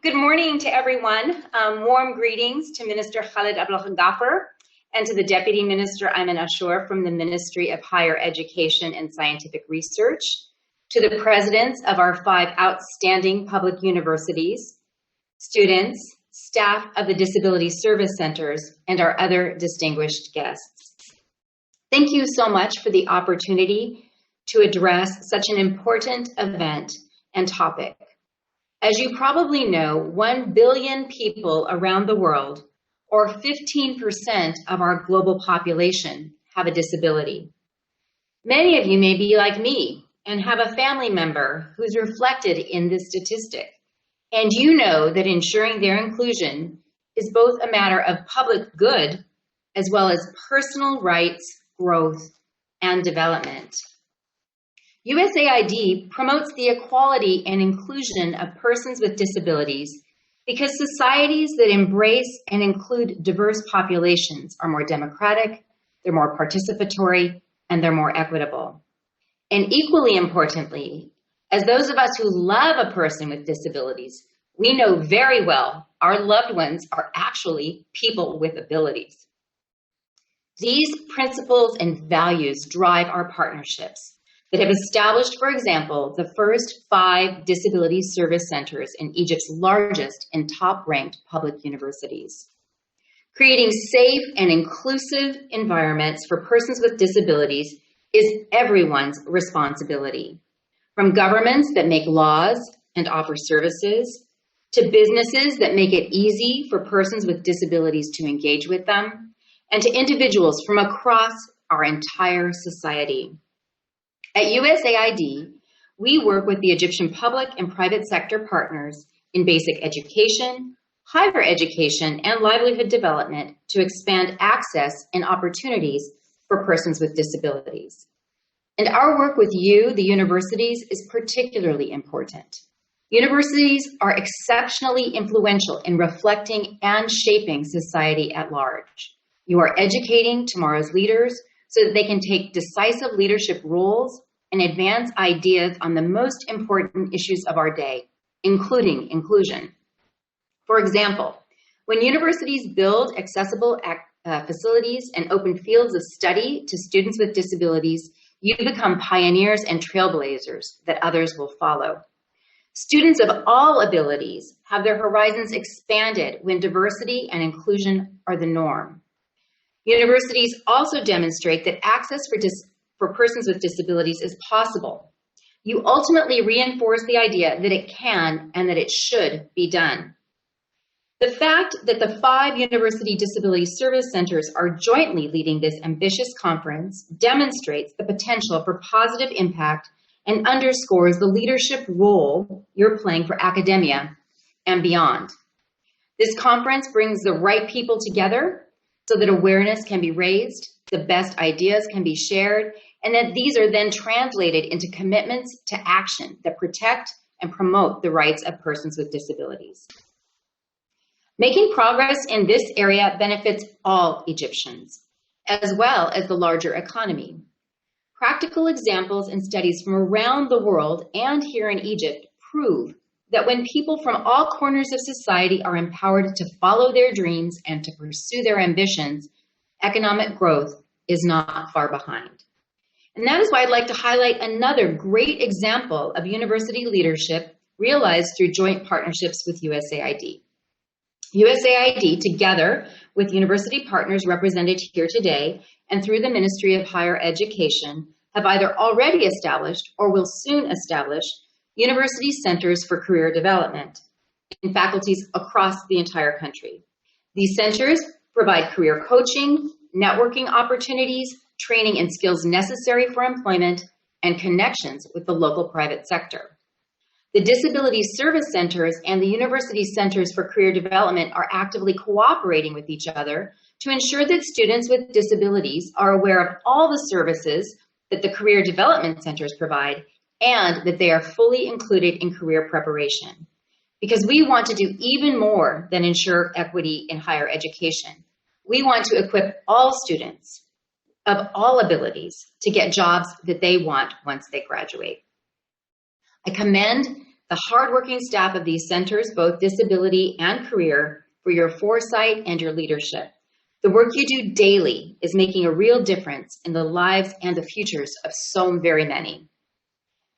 Good morning to everyone. Warm greetings to Minister Khalid Abdel-Ghaffar and to the Deputy Minister Ayman Ashur from the Ministry of Higher Education and Scientific Research, to the presidents of our 5 outstanding public universities, students, staff of the Disability Service Centers, and our other distinguished guests. Thank you so much for the opportunity to address such an important event and topic. As you probably know, 1 billion people around the world, or 15% of our global population, have a disability. Many of you may be like me and have a family member who's reflected in this statistic. And you know that ensuring their inclusion is both a matter of public good as well as personal rights, growth, and development. USAID promotes the equality and inclusion of persons with disabilities because societies that embrace and include diverse populations are more democratic, they're more participatory, and they're more equitable. And equally importantly, as those of us who love a person with disabilities, we know very well our loved ones are actually people with abilities. These principles and values drive our partnerships that have established, for example, the first 5 disability service centers in Egypt's largest and top-ranked public universities. Creating safe and inclusive environments for persons with disabilities is everyone's responsibility, from governments that make laws and offer services, to businesses that make it easy for persons with disabilities to engage with them, and to individuals from across our entire society. At USAID, we work with the Egyptian public and private sector partners in basic education, higher education, and livelihood development to expand access and opportunities for persons with disabilities. And our work with you, the universities, is particularly important. Universities are exceptionally influential in reflecting and shaping society at large. You are educating tomorrow's leaders so that they can take decisive leadership roles and advance ideas on the most important issues of our day, including inclusion. For example, when universities build accessible facilities and open fields of study to students with disabilities, you become pioneers and trailblazers that others will follow. Students of all abilities have their horizons expanded when diversity and inclusion are the norm. Universities also demonstrate that access for persons with disabilities is possible. You ultimately reinforce the idea that it can and that it should be done. The fact that the 5 university disability service centers are jointly leading this ambitious conference demonstrates the potential for positive impact and underscores the leadership role you're playing for academia and beyond. This conference brings the right people together so that awareness can be raised, the best ideas can be shared, and that these are then translated into commitments to action that protect and promote the rights of persons with disabilities. Making progress in this area benefits all Egyptians, as well as the larger economy. Practical examples and studies from around the world and here in Egypt prove that when people from all corners of society are empowered to follow their dreams and to pursue their ambitions, economic growth is not far behind. And that is why I'd like to highlight another great example of university leadership realized through joint partnerships with USAID. USAID, together with university partners represented here today and through the Ministry of Higher Education, have either already established or will soon establish university centers for career development in faculties across the entire country. These centers provide career coaching, networking opportunities, training and skills necessary for employment, and connections with the local private sector. The Disability Service Centers and the University Centers for Career Development are actively cooperating with each other to ensure that students with disabilities are aware of all the services that the Career Development Centers provide and that they are fully included in career preparation. Because we want to do even more than ensure equity in higher education. We want to equip all students of all abilities to get jobs that they want once they graduate. I commend the hardworking staff of these centers, both disability and career, for your foresight and your leadership. The work you do daily is making a real difference in the lives and the futures of so very many.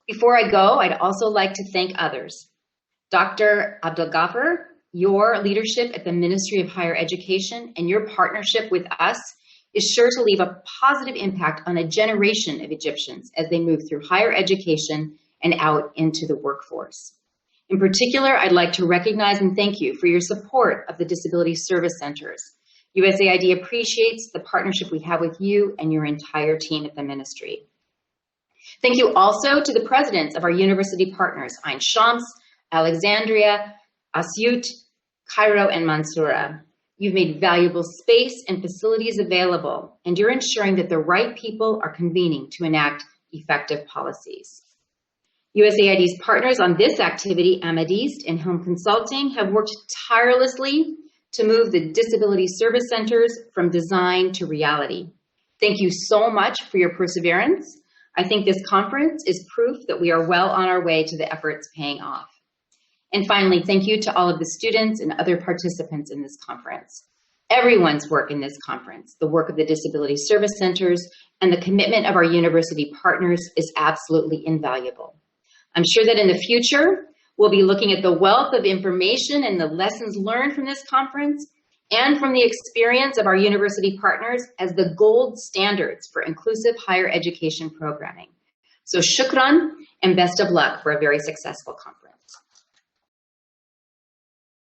Before I go, I'd also like to thank others. Dr. Abdelgafar, your leadership at the Ministry of Higher Education and your partnership with us is sure to leave a positive impact on a generation of Egyptians as they move through higher education and out into the workforce. In particular, I'd like to recognize and thank you for your support of the Disability Service Centers. USAID appreciates the partnership we have with you and your entire team at the ministry. Thank you also to the presidents of our university partners, Ain Shams, Alexandria, Asyut, Cairo, and Mansoura. You've made valuable space and facilities available, and you're ensuring that the right people are convening to enact effective policies. USAID's partners on this activity, Ahmed East and Home Consulting, have worked tirelessly to move the Disability Service Centers from design to reality. Thank you so much for your perseverance. I think this conference is proof that we are well on our way to the efforts paying off. And finally, thank you to all of the students and other participants in this conference. Everyone's work in this conference, the work of the Disability Service Centers, and the commitment of our university partners is absolutely invaluable. I'm sure that in the future, we'll be looking at the wealth of information and the lessons learned from this conference and from the experience of our university partners as the gold standards for inclusive higher education programming. So shukran and best of luck for a very successful conference.